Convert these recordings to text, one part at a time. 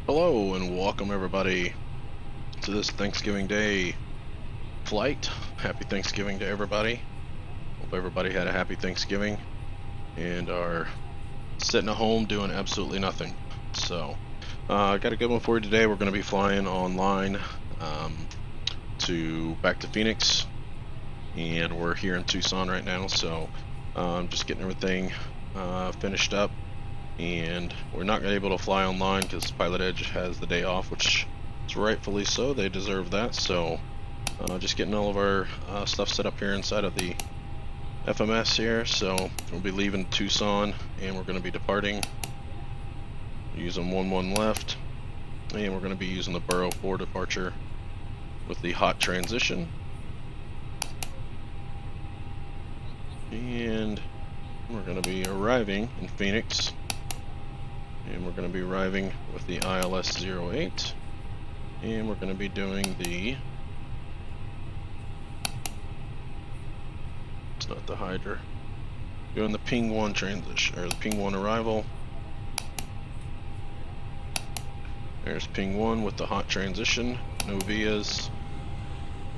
Hello and welcome everybody to this Thanksgiving Day flight. Happy Thanksgiving to everybody. Hope everybody had a happy Thanksgiving and are sitting at home doing absolutely nothing. So I got a good one for you today. We're going to be flying online back to Phoenix, and we're here in Tucson right now, so I'm just getting everything finished up. And we're not able to fly online because Pilot Edge has the day off, which is rightfully so. They deserve that. So just getting all of our stuff set up here inside of the FMS here. So we'll be leaving Tucson and we're going to be departing using 11 left, and we're going to be using the Burrow for departure with the hot transition. And we're going to be arriving in Phoenix. And we're going to be arriving with the ILS-08, and we're going to be doing the, it's not the Hydra, doing the Ping 1 transition, or the Ping 1 arrival. There's Ping 1 with the hot transition, no vias,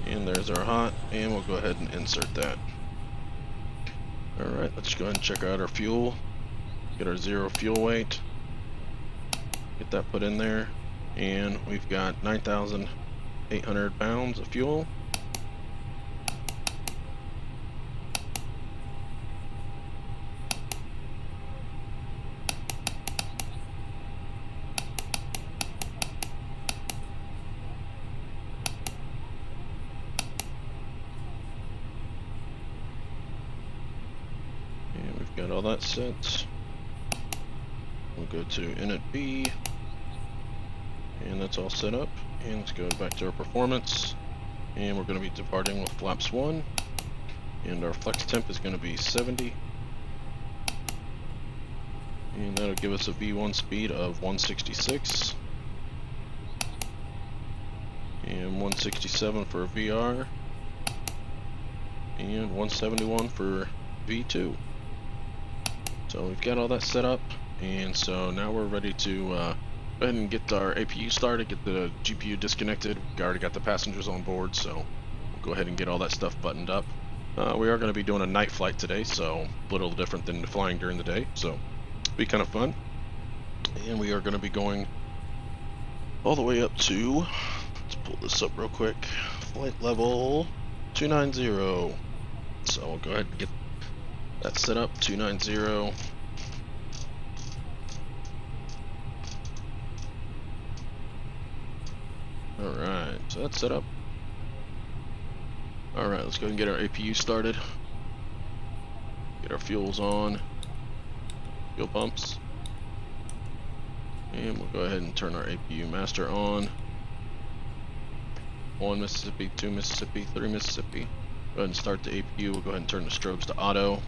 and there's our hot, and we'll go ahead and insert that. Alright, let's go ahead and check out our fuel, get our zero fuel weight. Get that put in there, and we've got 9,800 pounds of fuel. And we've got all that set. We'll go to Init B, and that's all set up. And let's go back to our performance, and we're going to be departing with flaps 1, and our flex temp is going to be 70, and that'll give us a V1 speed of 166, and 167 for VR, and 171 for V2. So we've got all that set up. And so now we're ready to go ahead and get our APU started, get the GPU disconnected. We already got the passengers on board, so we'll go ahead and get all that stuff buttoned up. We are going to be doing a night flight today, so a little different than flying during the day, so it'll be kind of fun. And we are going to be going all the way up to, let's pull this up real quick, flight level 290. So we'll go ahead and get that set up, 290. Alright, so that's set up. Alright, let's go and get our APU started. Get our fuels on. Fuel pumps. And we'll go ahead and turn our APU master on. 1 Mississippi, 2 Mississippi, 3 Mississippi. Go ahead and start the APU. We'll go ahead and turn the strobes to auto.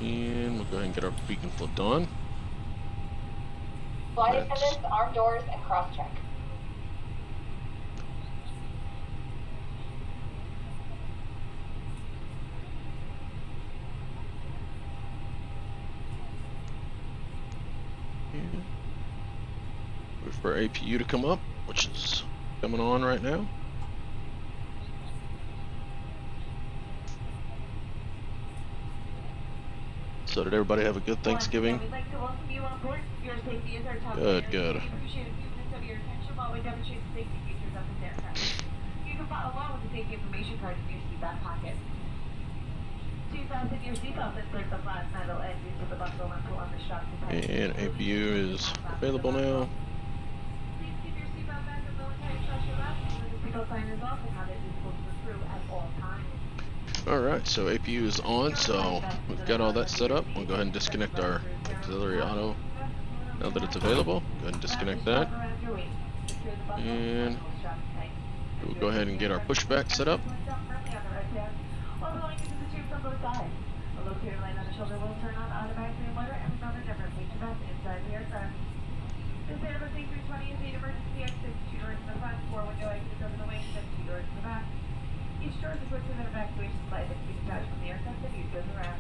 And we'll go ahead and get our beacon flipped on. Flight attendants, arm doors, and cross-check. And wait for our APU to come up, which is coming on right now. So did everybody have a good Thanksgiving? We'd like to welcome you on board. Your safety is our top Good, priority. good. We appreciate a few minutes of your attention while we demonstrate the safety features of this aircraft. You can follow along with the safety information card in your seat back pocket. Please fasten your seatbelt and clip the flat metal edges of the buckle and pull on the strap to tighten. And APU is available now. Please keep your seatbelt fastened low and tight across your lap. The seatbelt sign is off and have it visible to the crew at all times. Alright, so APU is on, so we've got all that set up. We'll go ahead and disconnect our auxiliary auto now that it's available. Go ahead and disconnect that. And we'll go ahead and get our pushback set up. A locator light on the shoulder will turn on automatically in water and another different feature vest inside the aircraft. This Airbus A320 is 8 emergency exits, 2 doors in the front, 4 window exits over the wings, and 2 doors in the back. Each door is equipped with an evacuation slide that can be detached from the aircraft and used as a ramp.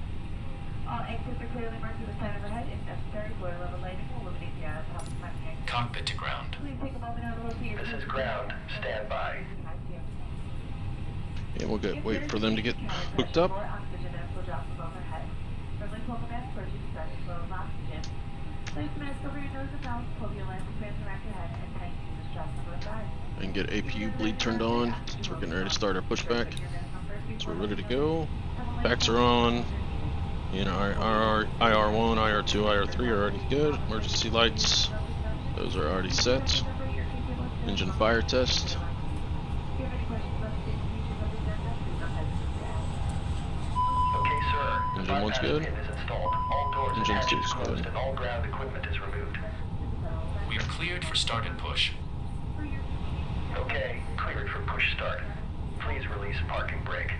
All exits are clearly marked to the side overhead. If necessary, floor level lighting will illuminate the top of my neck. Cockpit to ground. Please take a moment to locate your. This is ground. Stand by. And we'll wait for them to get hooked up. Oxygen mask will drop from overhead. Firmly pull the mask towards you to start the flow of oxygen. Place the mask over your nose and mouth, pull the elastic bands around your head, and tighten the strap number 5. And get APU bleed turned on since we're getting ready to start our pushback. So we're ready to go. Packs are on. And our IR1, IR2, IR3 are already good. Emergency lights, those are already set. Engine fire test. Okay, sir. Engine 1's good. Is installed. All doors Engine and 2's hatches closed good. and all ground equipment is removed. We are cleared for start and push. Okay, cleared for push start. Please release parking brake.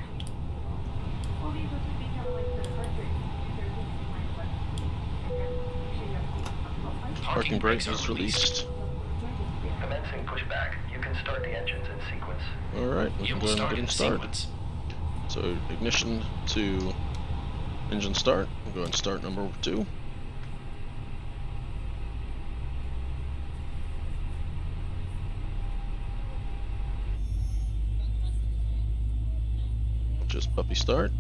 Parking brake is released. Commencing pushback. You can start the engines in sequence. Alright, we You can will go ahead and start get them in started. sequence. So ignition to engine start. We'll go ahead and start number 2. Just puppy start.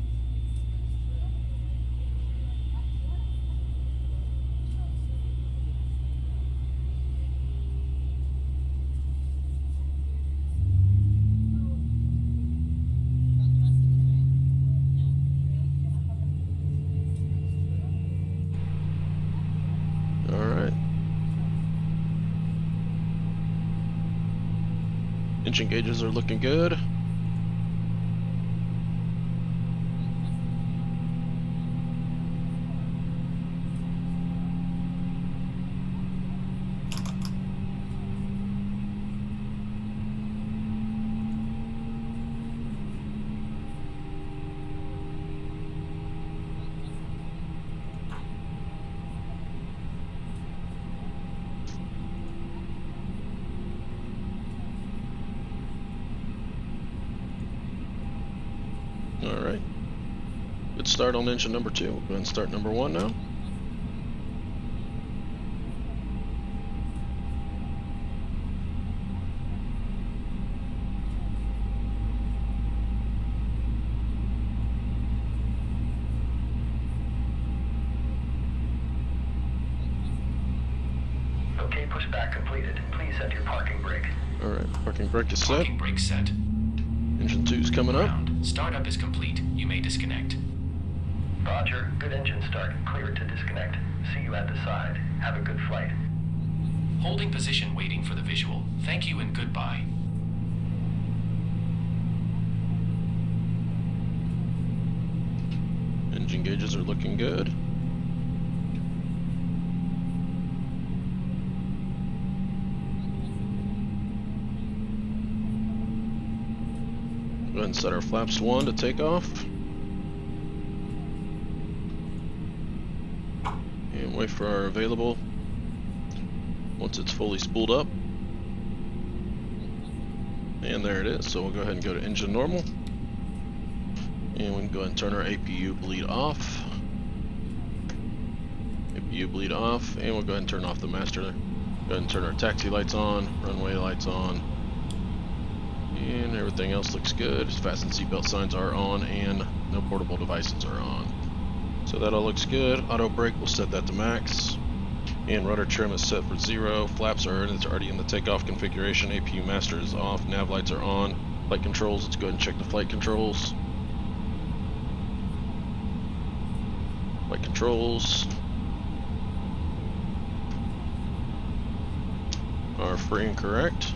Alright. Engine gauges are looking good. Alright. Good start on engine number 2. We'll go ahead and start number 1 now. Okay, pushback completed. Please set your parking brake. Alright, parking brake is set. Parking brake set. Engine 2's coming up. Ground. Startup is complete. You may disconnect. Roger. Good engine start. Cleared to disconnect. See you at the side. Have a good flight. Holding position waiting for the visual. Thank you and goodbye. Engine gauges are looking good. Go ahead and set our flaps to 1 to take off. And wait for our available once it's fully spooled up. And there it is. So we'll go ahead and go to engine normal. And we can go ahead and turn our APU bleed off. APU bleed off. And we'll go ahead and turn off the master. Go ahead and turn our taxi lights on, runway lights on. And everything else looks good. Fasten seatbelt signs are on and no portable devices are on. So that all looks good. Auto brake, we'll set that to max. And rudder trim is set for 0. Flaps are in, it's already in the takeoff configuration. APU master is off. Nav lights are on. Flight controls, let's go ahead and check the flight controls. Flight controls are free and correct.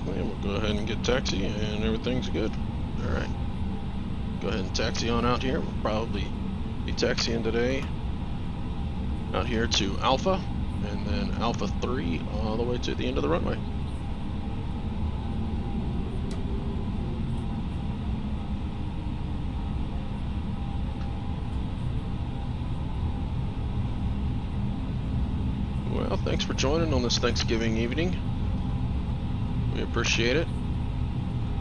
And we'll go ahead and get taxi and everything's good. Alright. Go ahead and taxi on out here. We'll probably be taxiing today out here to Alpha and then Alpha 3 all the way to the end of the runway. Well, thanks for joining on this Thanksgiving evening. We appreciate it.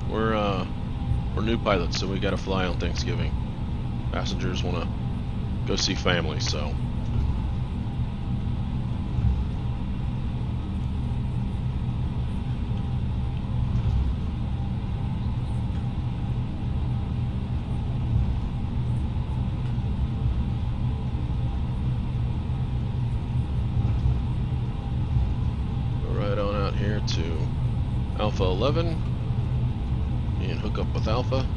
We're new pilots, so we gotta fly on Thanksgiving. Passengers wanna go see family, so. Go right on out here to Alpha 11 and hook up with Alpha.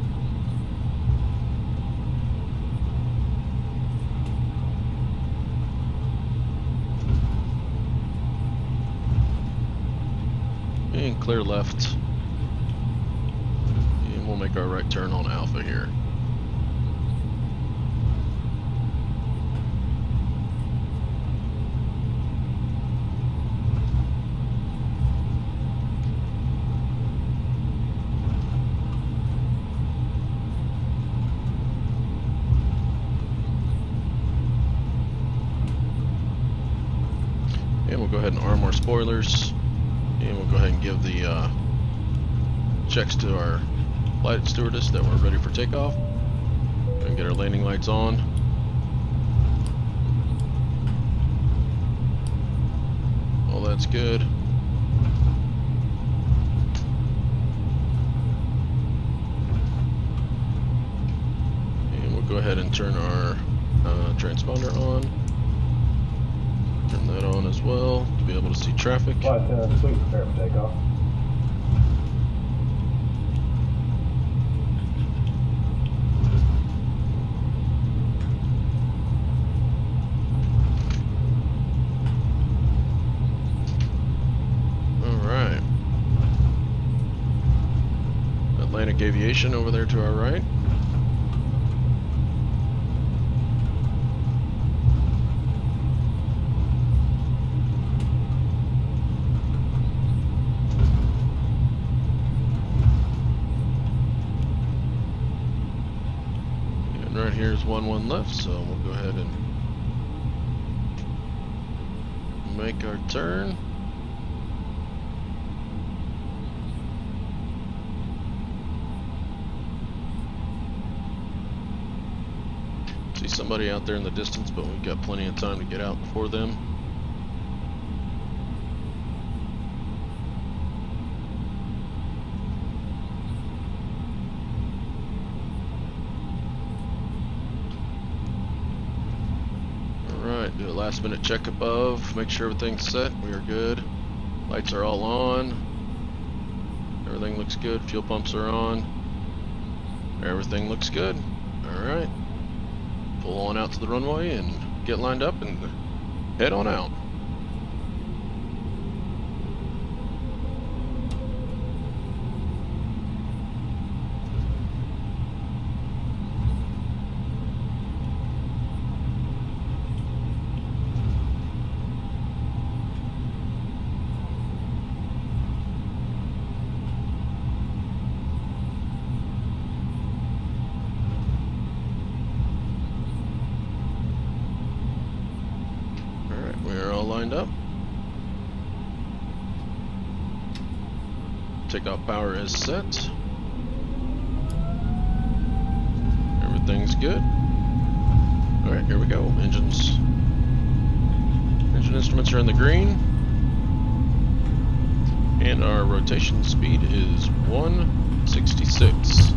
And clear left. And we'll make our right turn on Alpha here. And we'll go ahead and arm our spoilers. And we'll go ahead and give the checks to our flight stewardess that we're ready for takeoff. And get our landing lights on. All that's good. And we'll go ahead and turn our transponder on. Turn that on as well to be able to see traffic. Flight 10, please prepare for takeoff. Alright. Atlantic Aviation over there to our right. Right here's 1-1 left, so we'll go ahead and make our turn. See somebody out there in the distance, but we've got plenty of time to get out before them. Do a last minute check above, make sure everything's set. We are good. Lights are all on. Everything looks good. Fuel pumps are on. Everything looks good. Alright. Pull on out to the runway and get lined up and head on out. Lined up. Takeoff power is set. Everything's good. Alright, here we go. Engine instruments are in the green. And our rotation speed is 166.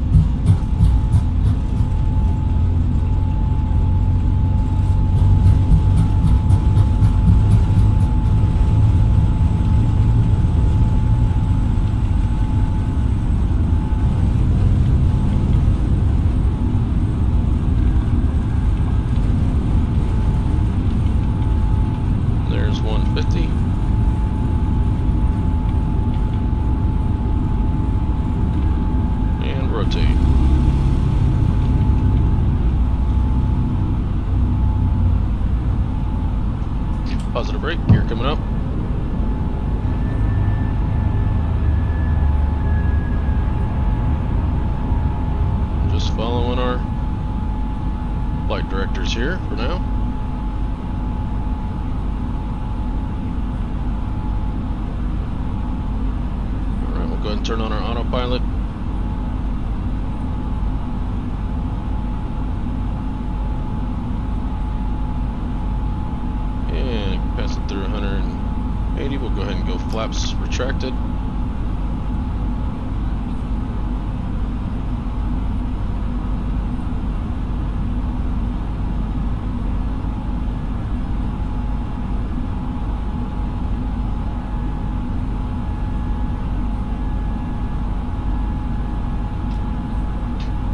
Rotate. turn on our autopilot. And pass it through 180. We'll go ahead and go flaps retracted.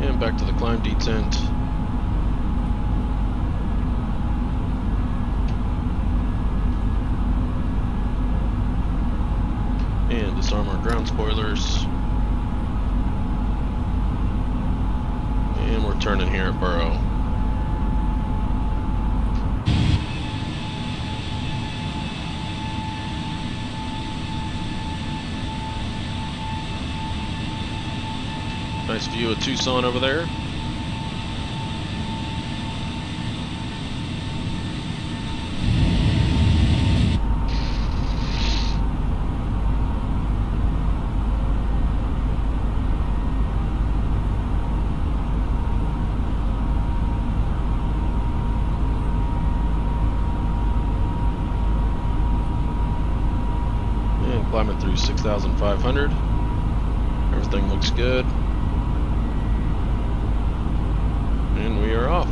And back to the climb detent. And disarm our ground spoilers. And we're turning here at Burrow. Nice view of Tucson over there. And climbing through 6,500. Everything looks good. And we are off.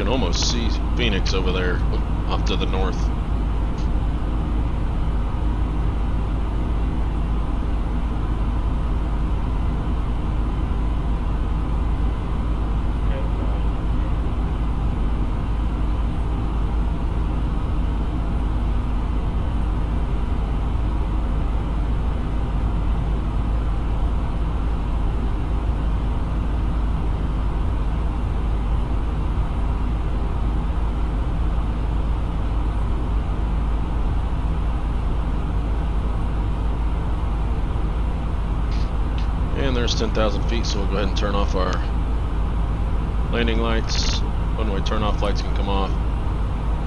Almost see Phoenix over there off to the north. And there's 10,000 feet, so we'll go ahead and turn off our landing lights. One-way turn-off lights can come off,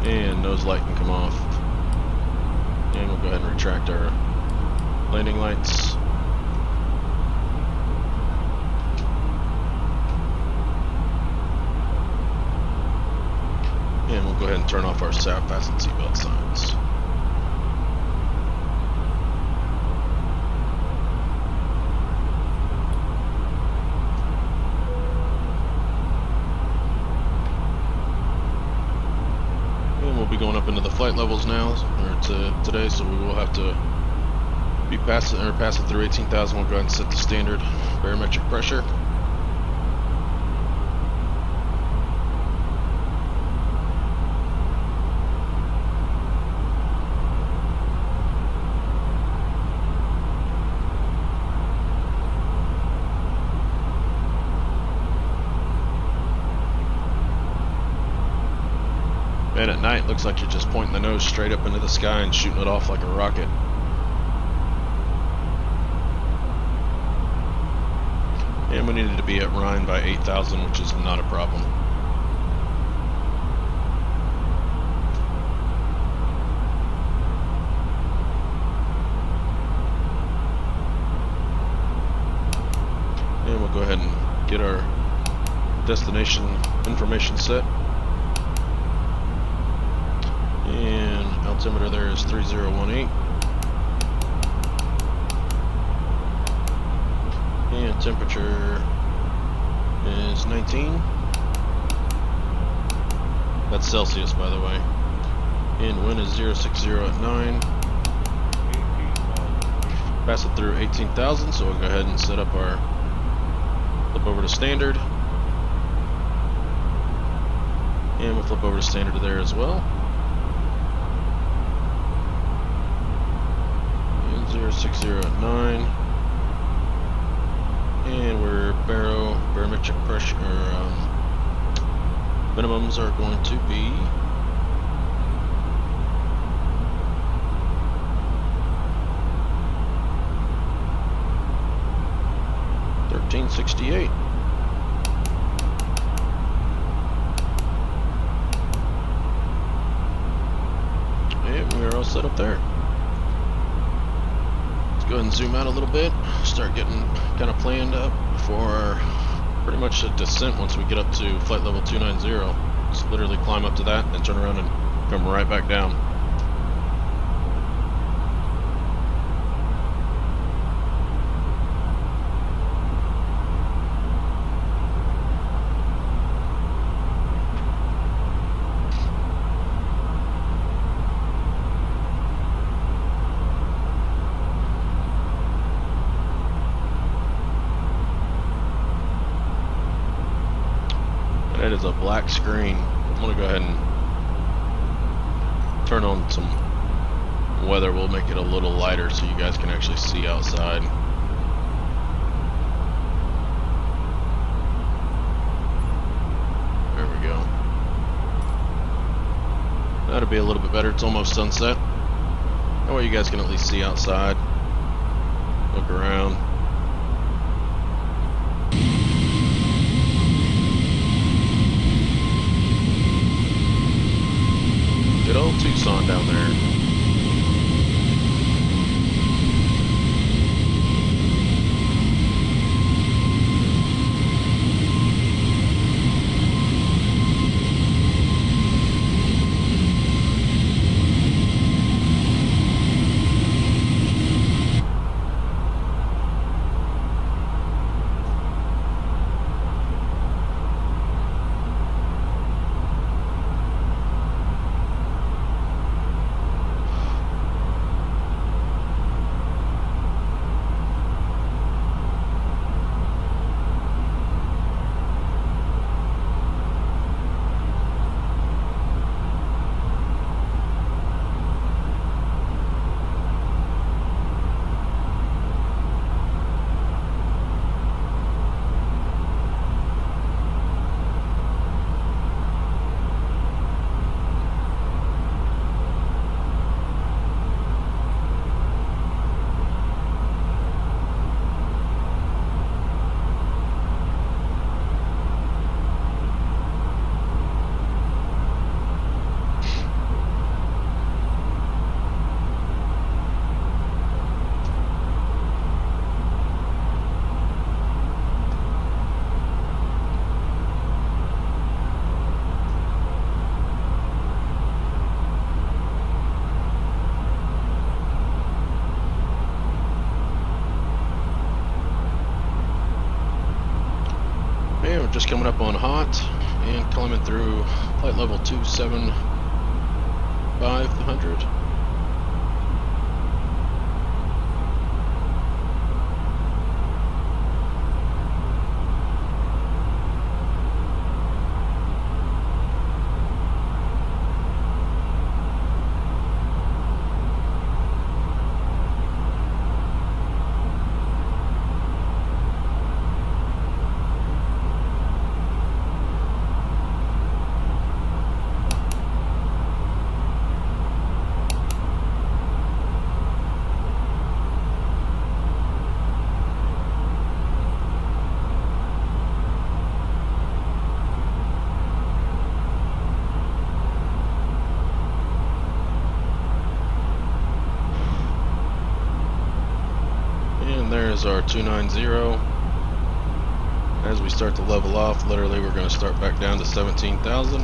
and nose light can come off. And we'll go ahead and retract our landing lights. And we'll go ahead and turn off our fasten seatbelt signs. We'll be going up into the flight levels now, or today, so we will have to be passing through 18,000. We'll go ahead and set the standard barometric pressure. And at night, looks like you're just pointing the nose straight up into the sky and shooting it off like a rocket. And we needed to be at Rhine by 8,000, which is not a problem. And we'll go ahead and get our destination information set. And altimeter there is 3018. And temperature is 19. That's Celsius, by the way. And wind is 060 at 9. Pass it through 18,000, so we'll go ahead and set up our flip over to standard. And we'll flip over to standard there as well. 60 at 9. And we're barometric pressure minimums are going to be 1368. And we're all set up there. Let's go ahead and zoom out a little bit, start getting kind of planned up for pretty much a descent once we get up to flight level 290. Just literally climb up to that, then turn around and come right back down. It is a black screen. I'm gonna go ahead and turn on some weather. We'll make it a little lighter so you guys can actually see outside. There we go. That'll be a little bit better. It's almost sunset. That way you guys can at least see outside, look around. Good old Tucson down there. Just coming up on hot and climbing through flight level 27500. There's our 290. As we start to level off, literally we're going to start back down to 17,000.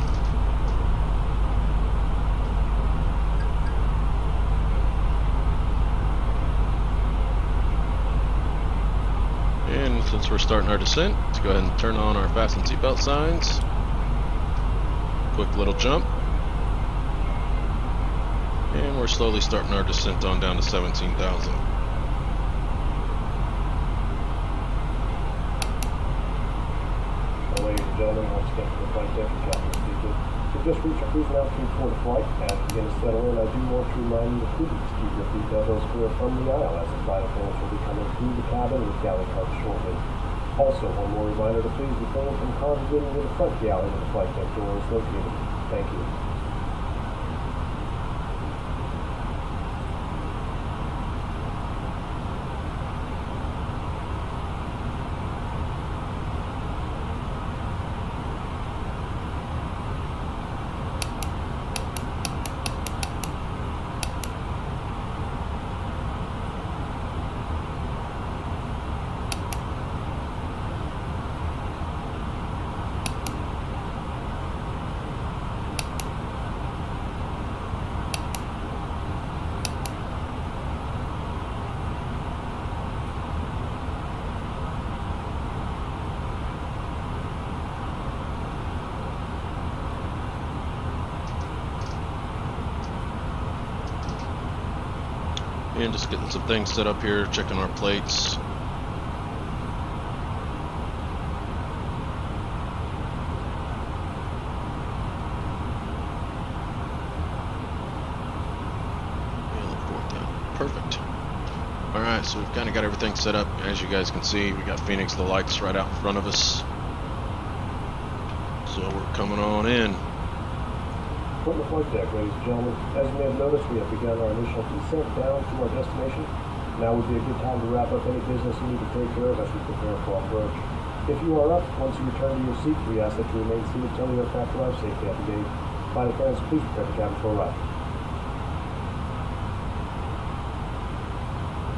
And since we're starting our descent, let's go ahead and turn on our fasten seatbelt signs. Quick little jump. And we're slowly starting our descent on down to 17,000. Ladies and gentlemen, once again, for the flight deck and captain speaking. just reached our cruising altitude for the flight. As we begin to settle in, I do want to remind you to please keep your seat belts clear from the aisle as the flight attendants will be coming through the cabin with galley carts shortly. Also, one more reminder to please refrain from congregating in the front galley where the flight deck door is located. Thank you. And just getting some things set up here, checking our plates. Perfect. Alright, so we've kind of got everything set up. As you guys can see, we got Phoenix, the lights right out in front of us. So we're coming on in. From the flight deck, ladies and gentlemen, as you may have noticed, we have begun our initial descent down to our destination. Now would be a good time to wrap up any business you need to take care of as we prepare for approach. If you are up, once you return to your seat, we ask that you remain seated until the aircraft arrives safely at the gate. Flight attendants, please prepare the cabin for arrival.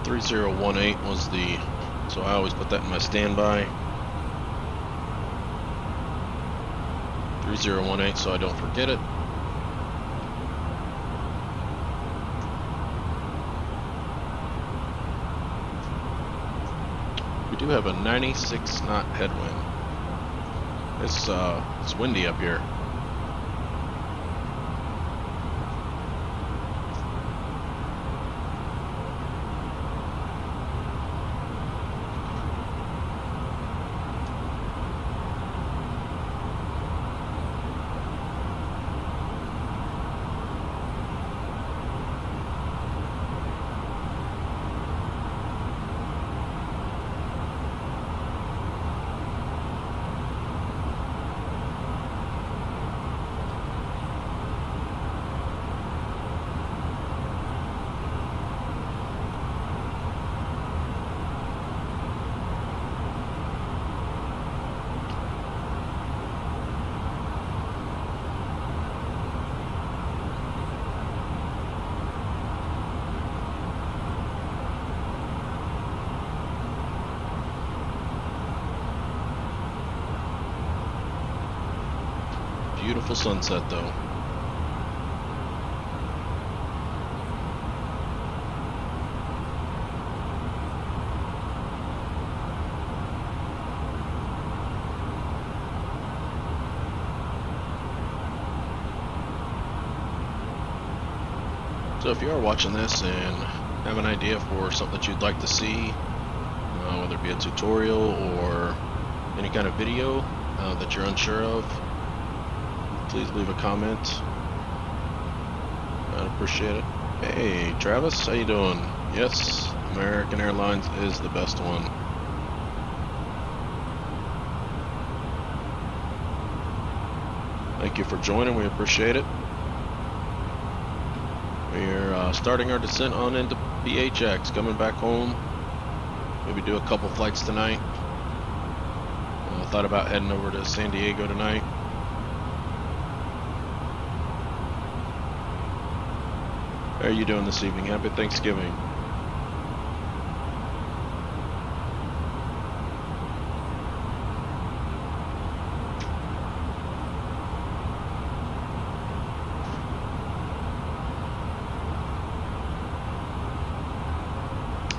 3018 was the, so I always put that in my standby. 3018 so I don't forget it. We do have a 96 knot headwind. It's windy up here. Beautiful sunset though. So if you are watching this and have an idea for something that you'd like to see, whether it be a tutorial or any kind of video that you're unsure of, please leave a comment. I'd appreciate it. Hey Travis, how you doing? Yes, American Airlines is the best one. Thank you for joining, we appreciate it. We're starting our descent on into KPHX, coming back home. Maybe do a couple flights tonight. Thought about heading over to San Diego tonight. How are you doing this evening? Happy Thanksgiving.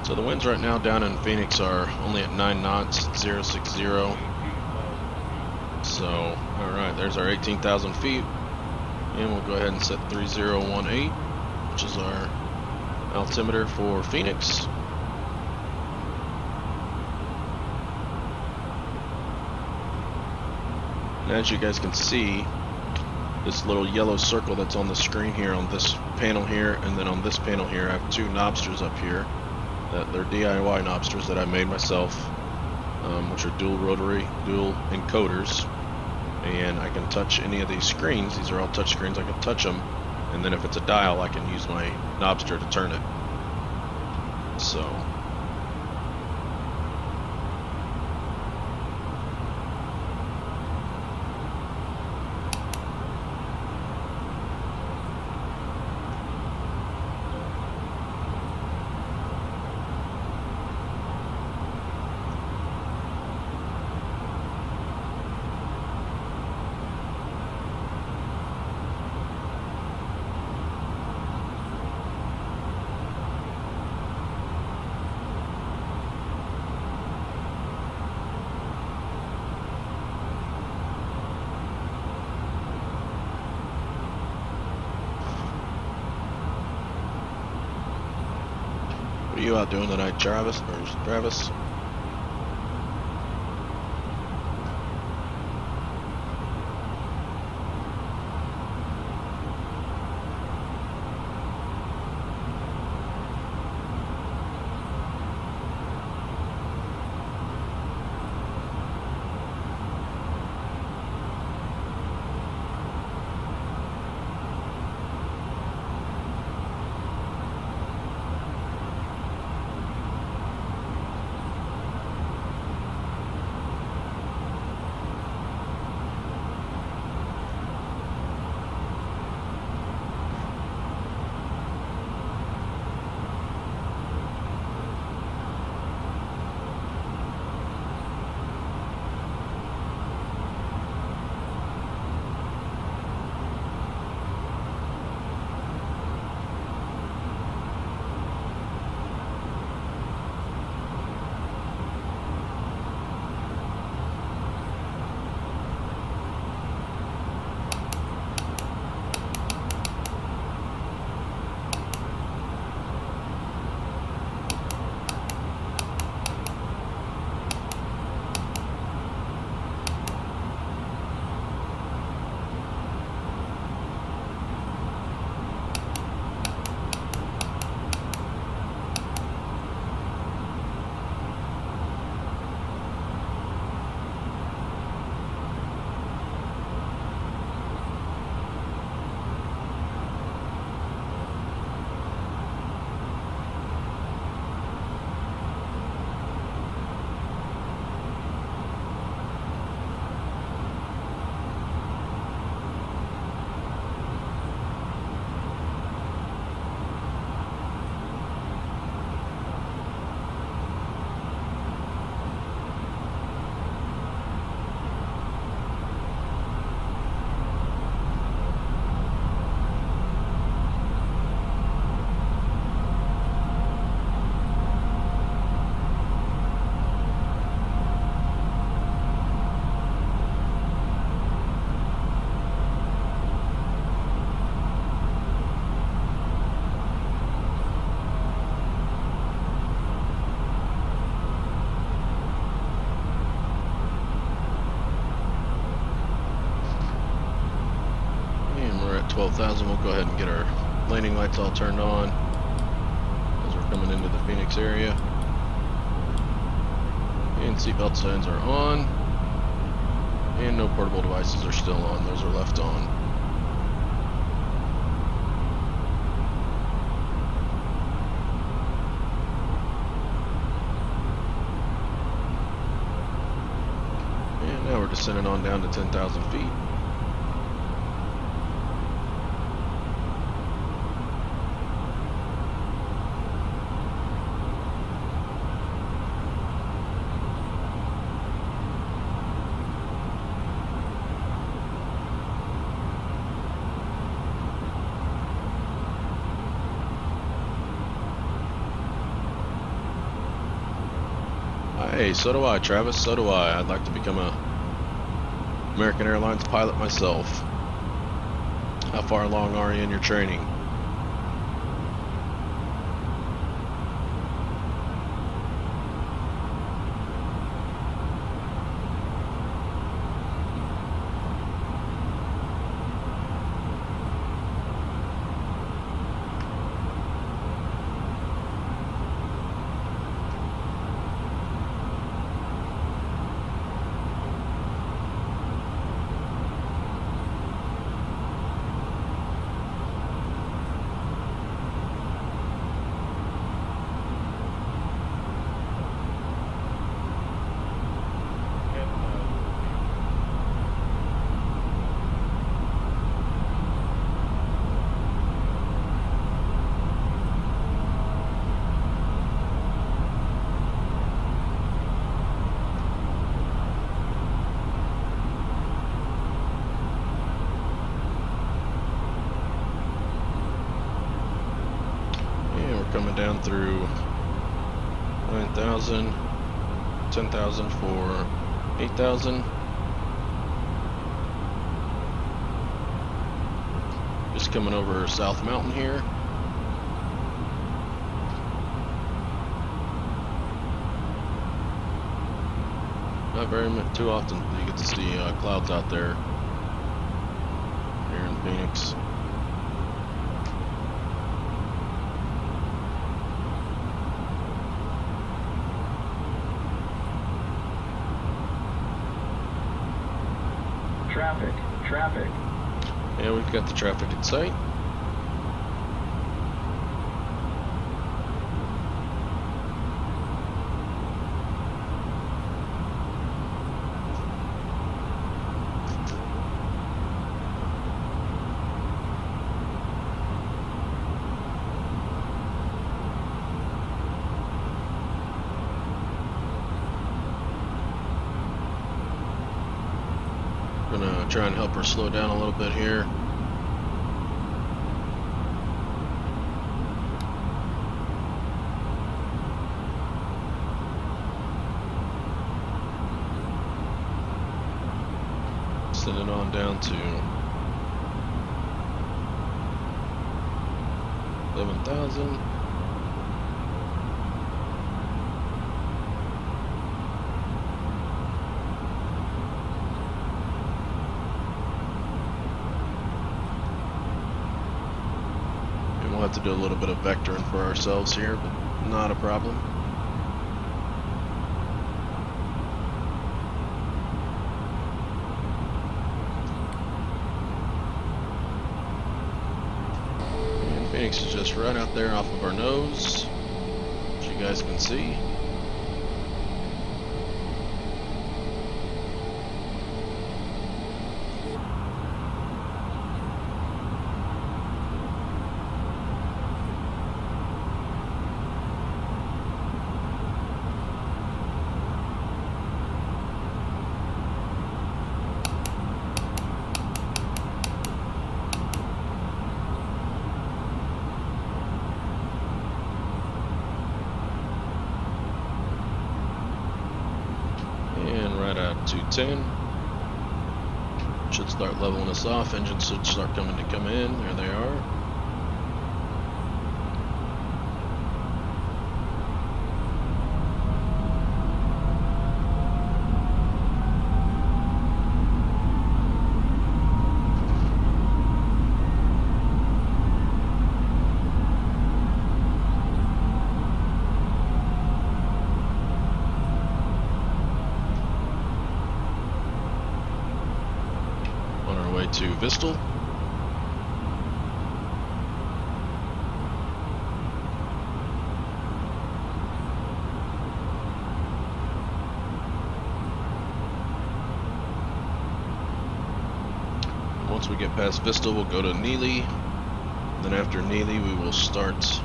So the winds right now down in Phoenix are only at 9 knots, 060. So, alright, there's our 18,000 feet. And we'll go ahead and set 3018. Which is our altimeter for Phoenix. And as you guys can see, this little yellow circle that's on the screen here on this panel here, and then on this panel here I have two Knobsters up here. They're DIY Knobsters that I made myself, which are dual rotary, dual encoders, and I can touch any of these screens. These are all touch screens. I can touch them, and then if it's a dial I can use my Knobster to turn it. So what are you out doing tonight, Travis? And we're at 12,000. We'll go ahead and get our landing lights all turned on as we're coming into the Phoenix area. And seatbelt signs are on. And no portable devices are still on. Those are left on. And now we're descending on down to 10,000 feet. Hey, so do I, Travis, so do I. I'd like to become a American Airlines pilot myself. How far along are you in your training? coming down through 9,000, 10,000 for 8,000. Just coming over South Mountain here. Not very much, too often you get to see clouds out there here in Phoenix. Traffic. Yeah, we've got the traffic in sight. Gonna try and help her slow down a little bit here. Send it on down to 11,000. We'll have to do a little bit of vectoring for ourselves here, but not a problem. And Phoenix is just right out there off of our nose, as you guys can see. And right at 210. Should start leveling us off. Engines should start coming in. There they are. To Vistal. Once we get past Vistal, we'll go to Neely. Then after Neely, we will start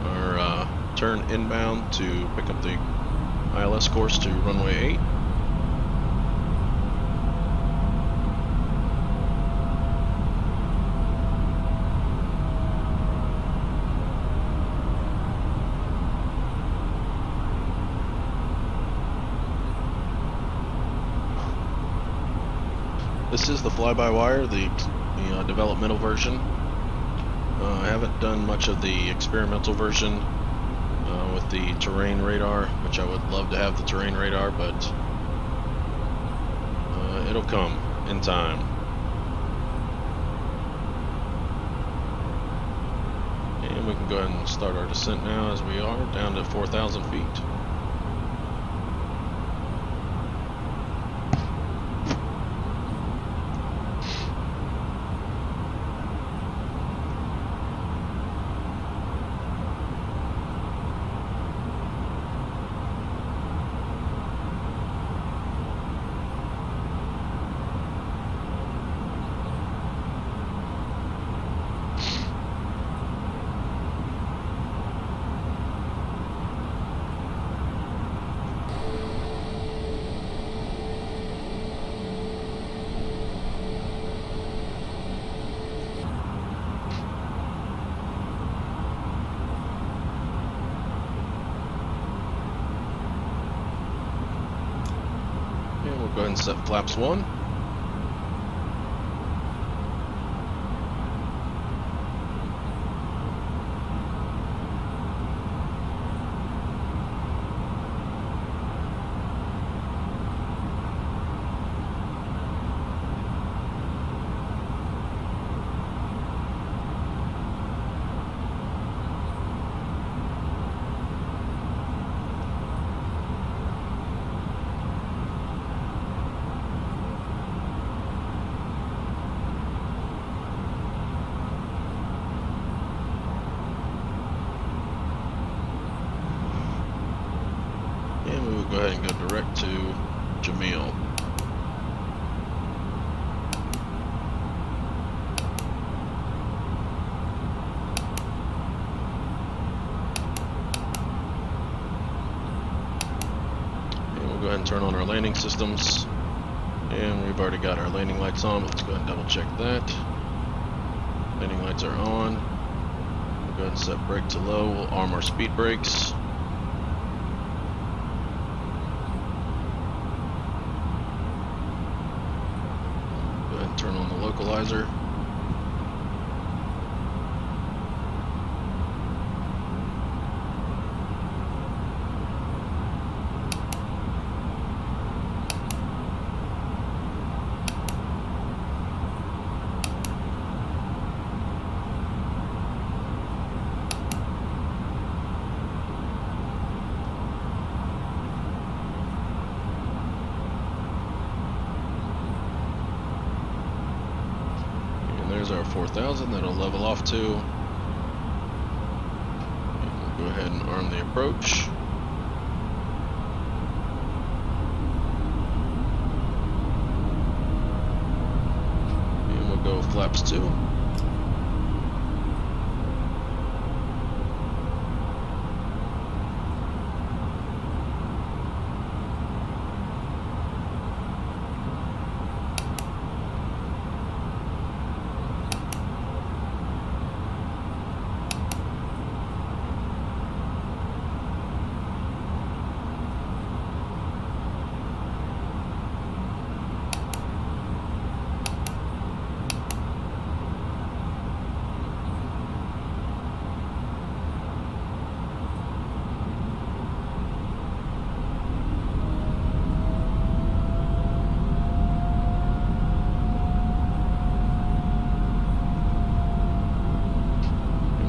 our turn inbound to pick up the ILS course to runway 8. This is the fly-by-wire, the developmental version. I haven't done much of the experimental version with the terrain radar, which I would love to have the terrain radar, but it'll come in time. And we can go ahead and start our descent now as we are, down to 4,000 feet. Go ahead and set flaps 1. And we will go ahead and go direct to Jamil. And we'll go ahead and turn on our landing systems. And we've already got our landing lights on. Let's go ahead and double check that. Landing lights are on. We'll go ahead and set brake to low. We'll arm our speed brakes. Turn on the localizer. There's our 4,000 that'll level off to. And we'll go ahead and arm the approach. And we'll go flaps 2.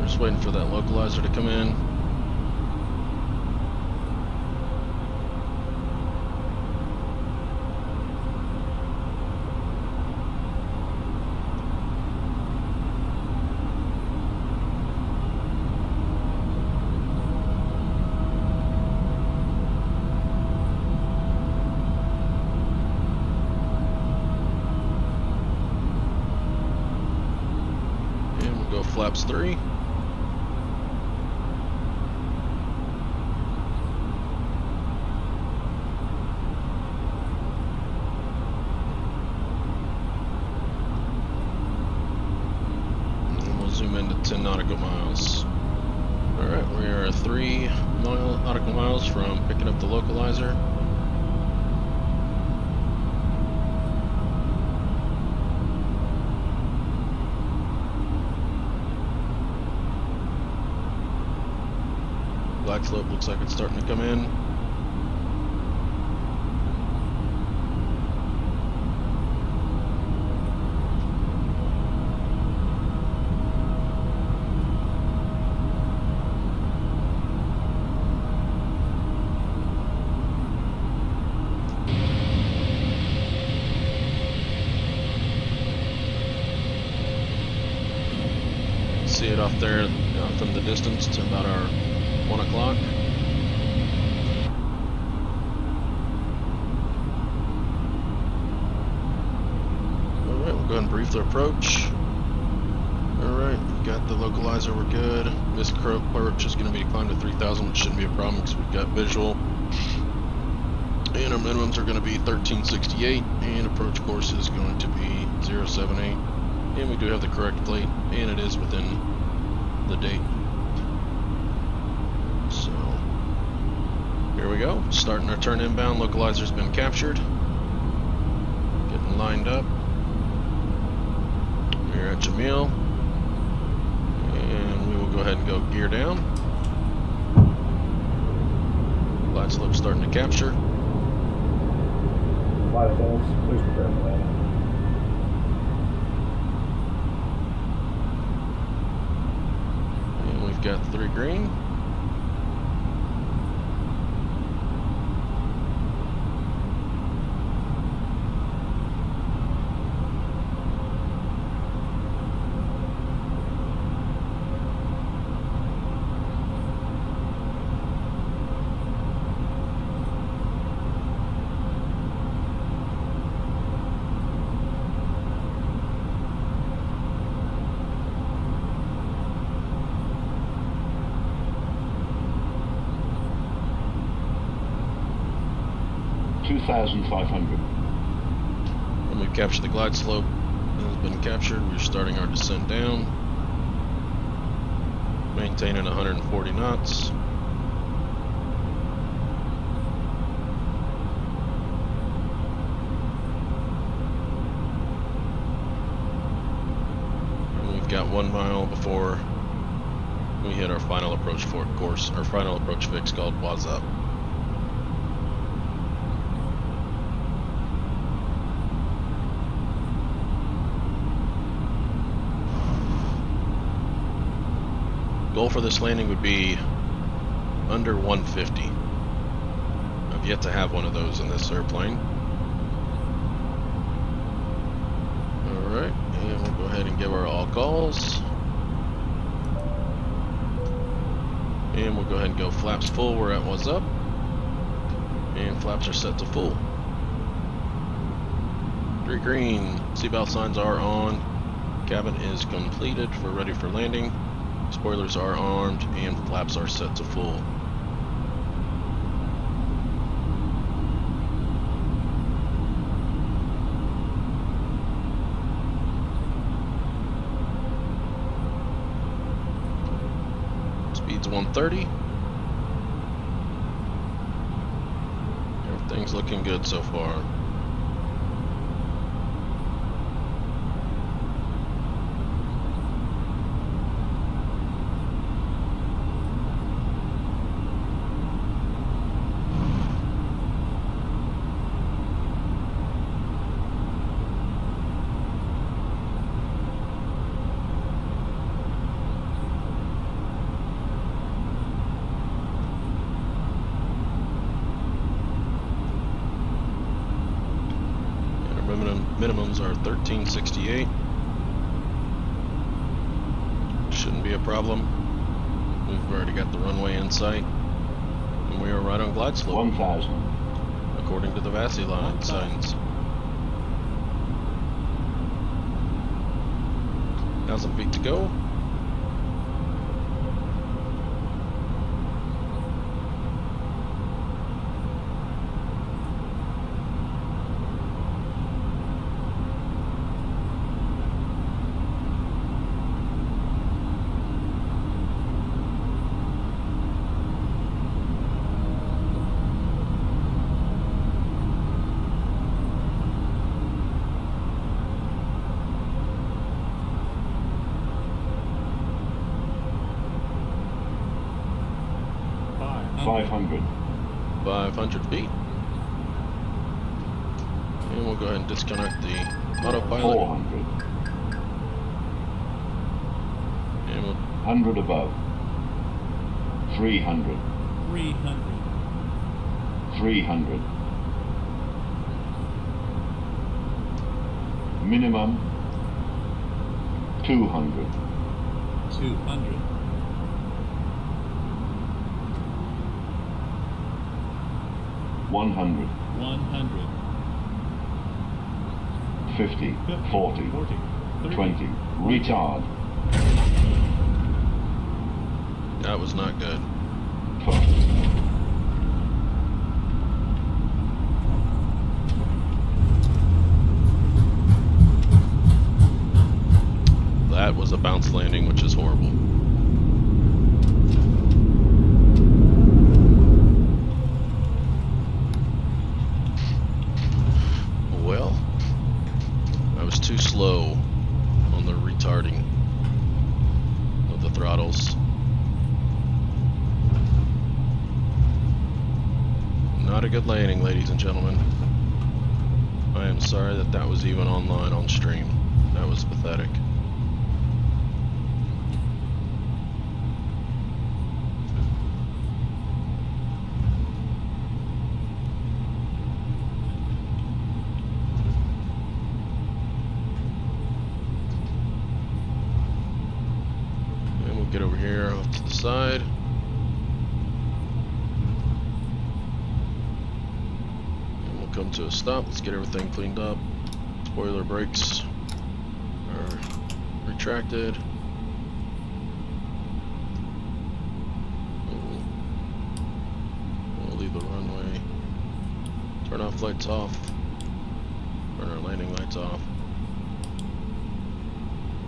Just waiting for that localizer to come in. And we'll go flaps 3. Zoom into 10 nautical miles. Alright, we are 3 nautical miles from picking up the localizer. Black slope looks like it's starting to come in. See it off there from the distance to about our 1 o'clock. Alright, we'll go ahead and brief the approach. Alright, we've got the localizer, we're good. This approach is going to be climbed to 3,000, which shouldn't be a problem because we've got visual. And our minimums are going to be 1368, and approach course is going to be 078. And we do have the correct plate, and it is within the date. So, here we go. Starting our turn inbound. Localizer's been captured. and lined up. We're at Jamil. And we will go ahead and go gear down. Glide slope starting to capture. Flight attendants, please prepare for landing. And we've got 3 green. When we've captured the glide slope, it has been captured. We're starting our descent down, maintaining 140 knots. And we've got 1 mile before we hit our final approach course, our final approach fix called What's Up. Goal for this landing would be under 150. I've yet to have one of those in this airplane. Alright, and we'll go ahead and give our all calls. And we'll go ahead and go flaps full, we're at what's up. And flaps are set to full. 3 green, seatbelt signs are on. Cabin is completed, we're ready for landing. Spoilers are armed and flaps are set to full. Speed's 130. Everything's looking good so far. Minimums are 1368. Shouldn't be a problem. We've already got the runway in sight. And we are right on glide slope. 1,000. According to the VASI line signs. 1,000 feet to go. $500. 500 feet. And we'll go ahead and disconnect the autopilot. 400. And we'll 100 above. 300. 300. Minimum 200. 100. 50. 40. 20. Retard. That was not good. That was a bounce landing, which is horrible. Well, a good landing, ladies and gentlemen. I am sorry that that was even online on stream. That was pathetic. And we'll get over here off to the side. Come to a stop. Let's get everything cleaned up. Spoiler brakes are retracted. We'll leave the runway. Turn off lights off. Turn our landing lights off.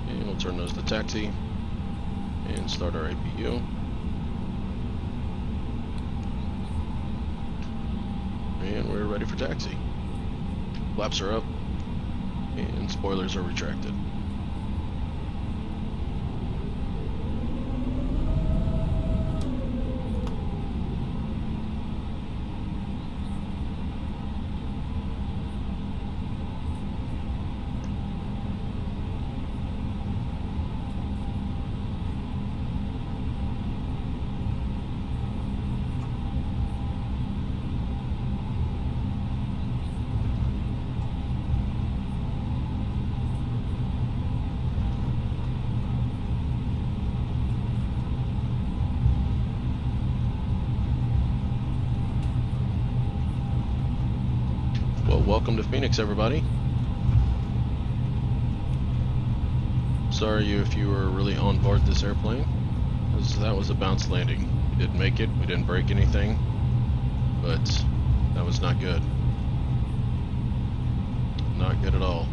And we'll turn those to taxi and start our APU. And we're ready for taxi. Flaps are up and spoilers are retracted. Welcome to Phoenix, everybody. Sorry if you were really on board this airplane, because that was a bounce landing. We didn't make it, we didn't break anything, but that was not good. Not good at all.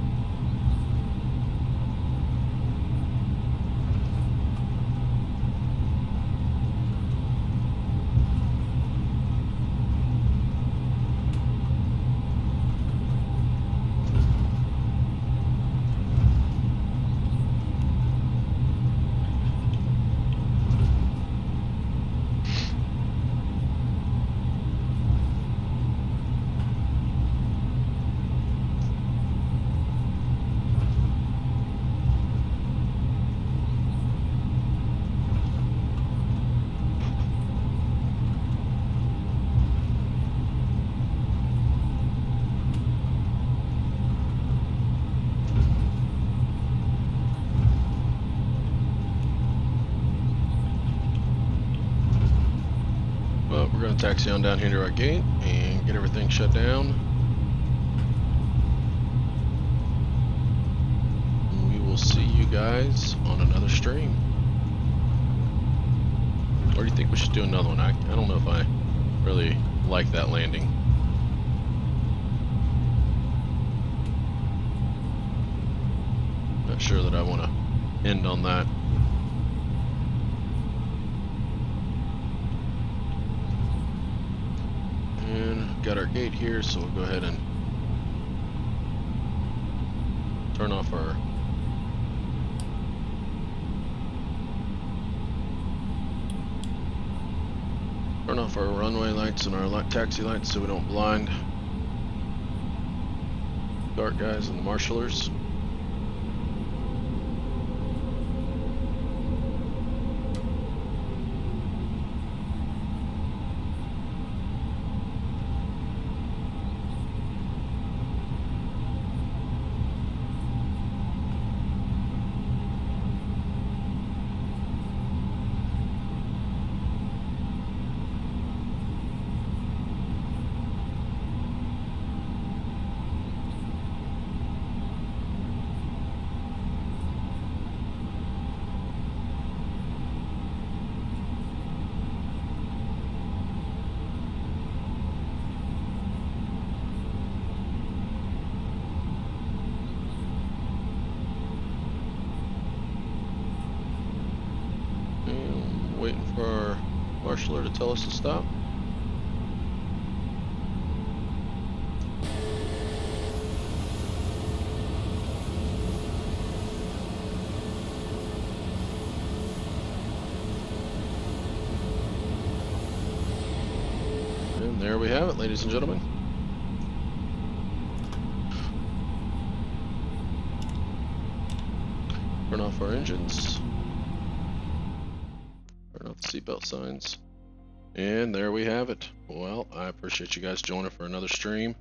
We're going to taxi on down here to our gate and get everything shut down. We will see you guys on another stream. Or do you think we should do another one? I don't know if I really like that landing. Not sure that I want to end on that. And got our gate here, so we'll go ahead and turn off our runway lights and our taxi lights so we don't blind dark guys and the marshalers. Waiting for our marshaller to tell us to stop. And there we have it, ladies and gentlemen. Turn off our engines. Turn off the seatbelt signs. And there we have it. Well, I appreciate you guys joining for another stream.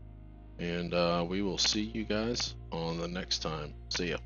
And we will see you guys on the next time. See ya.